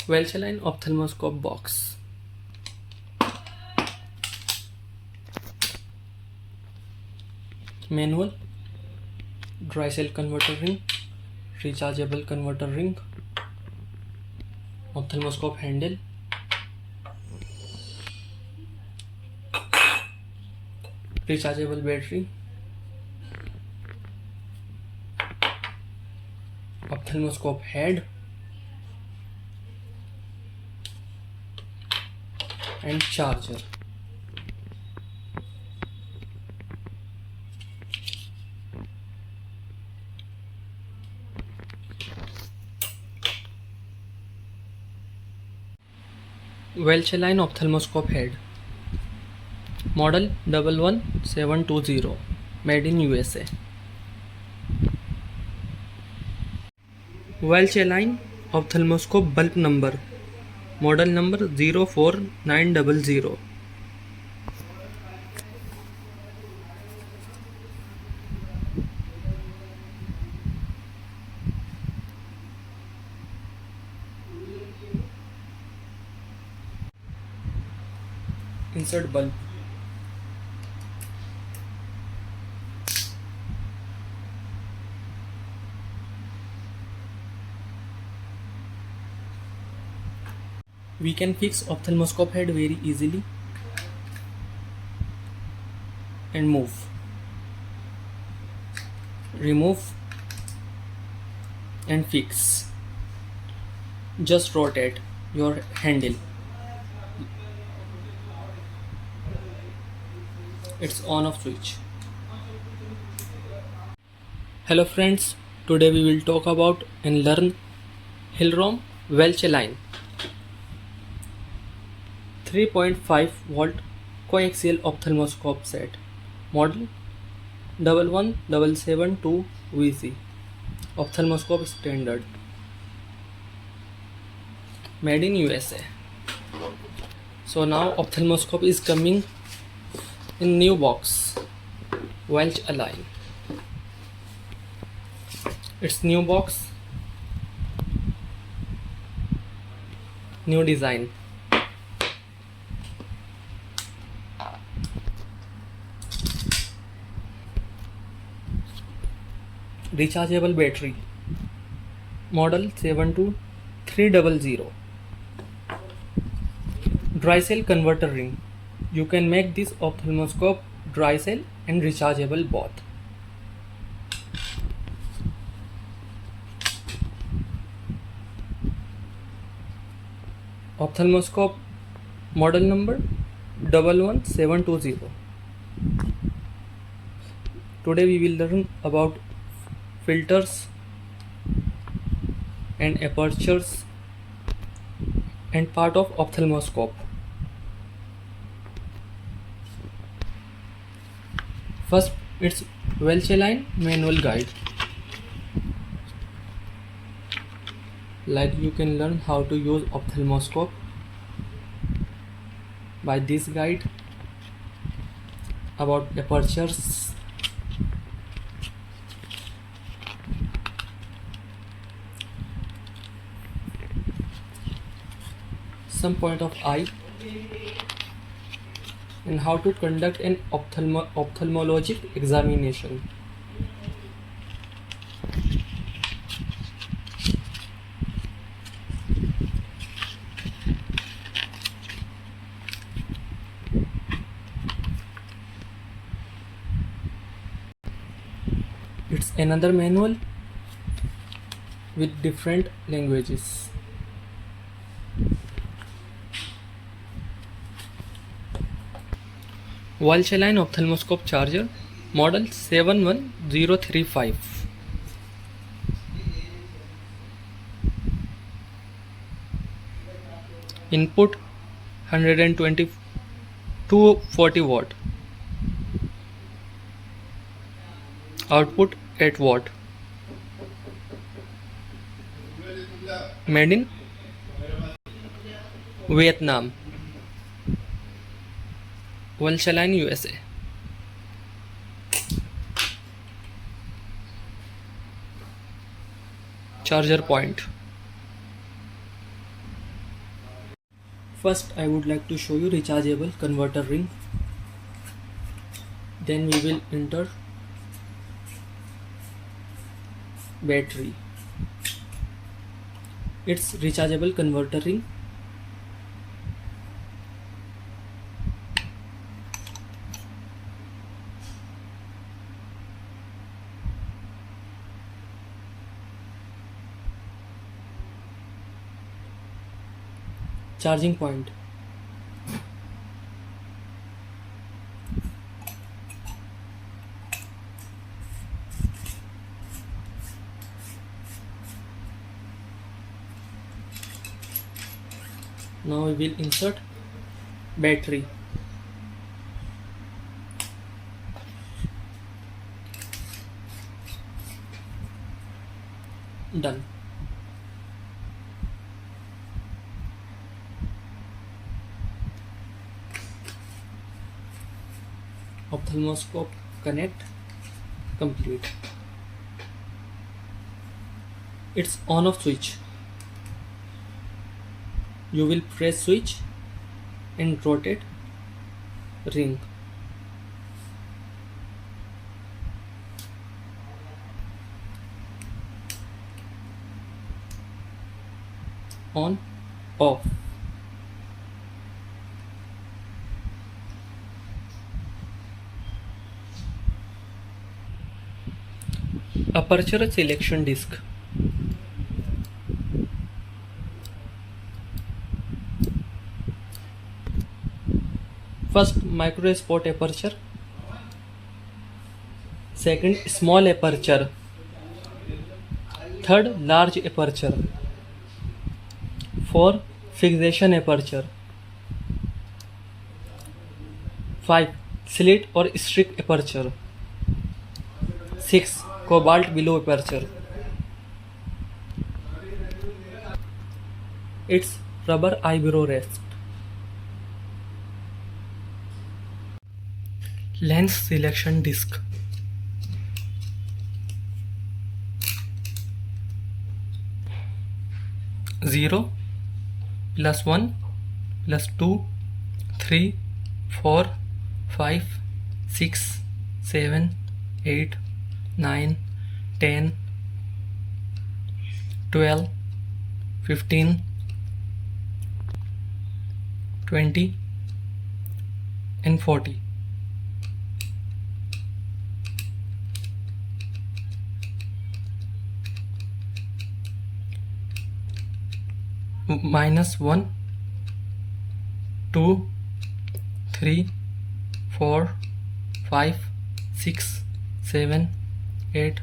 Welch Allyn Opthalmoscope box. Manual, dry cell converter ring, rechargeable converter ring, ophthalmoscope handle, rechargeable battery, ophthalmoscope head, and charger. Welch Allyn Opthalmoscope head. Model 11720, made in USA. Welch Allyn Opthalmoscope bulb number. Model number 04900. Insert bulb. We can fix ophthalmoscope head very easily and move, remove and fix. Just rotate your handle. It's on off switch. Hello friends, today we will talk about and learn Hillrom Welch Allyn 3.5 volt coaxial ophthalmoscope set, model 11772VC, ophthalmoscope standard, made in USA. So now ophthalmoscope is coming in new box, Welch Allyn. It's new box, new design. Rechargeable battery, model 72300. Dry cell converter ring. You can make this ophthalmoscope dry cell and rechargeable both. Ophthalmoscope model number 11720. Today we will learn about filters and apertures and part of ophthalmoscope. First, it's Welch Allyn manual guide. Like you can learn how to use ophthalmoscope by this guide, about apertures, some point of eye, and how to conduct an ophthalmologic examination. It's another manual with different languages. Welch Allyn Opthalmoscope charger, model 71035. Input 120 240 watt. Output 8 watt. Made in Vietnam. Welch Allyn, USA. Charger point. First, I would like to show you rechargeable converter ring. Then we will enter battery. It's rechargeable converter ring. Charging point. Now we will insert battery. Done. Ophthalmoscope connect complete. It's on off switch. You will press switch and rotate ring. On, off. Aperture selection disc. First, micro spot aperture. Second, small aperture. Third, large aperture. 4. Fixation aperture. 5. Slit or streak aperture. 6. Cobalt below aperture. It's rubber eyebrow rest. Lens selection disc. Zero, +1, +2, 3, 4, 5, 6, 7, 8, 9, 10, 12, 15, 20 and 40. -1, 2, 3, 4, 5, 6, 7, 8,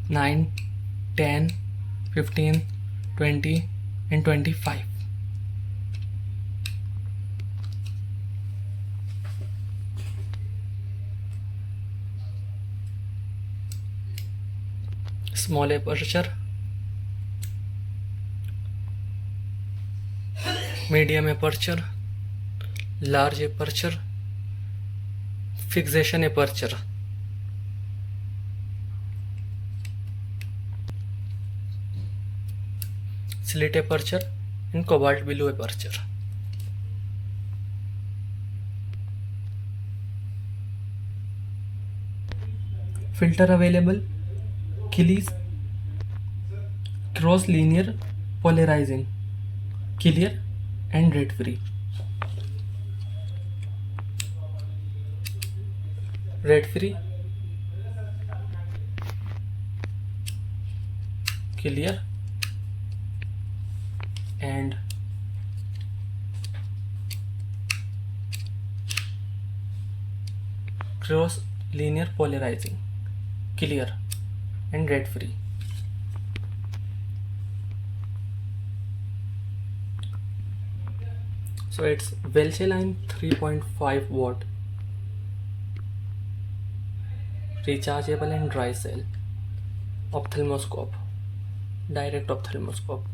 9, 10, 15, 20 and 25. Small aperture, medium aperture, large aperture, fixation aperture. Slit aperture and cobalt below aperture. Filter available: Achilles, cross linear polarizing, clear and red free. Red free, clear and cross linear polarizing, clear and red free. So it's Welch Allyn 3.5 watt rechargeable and dry cell ophthalmoscope, direct ophthalmoscope.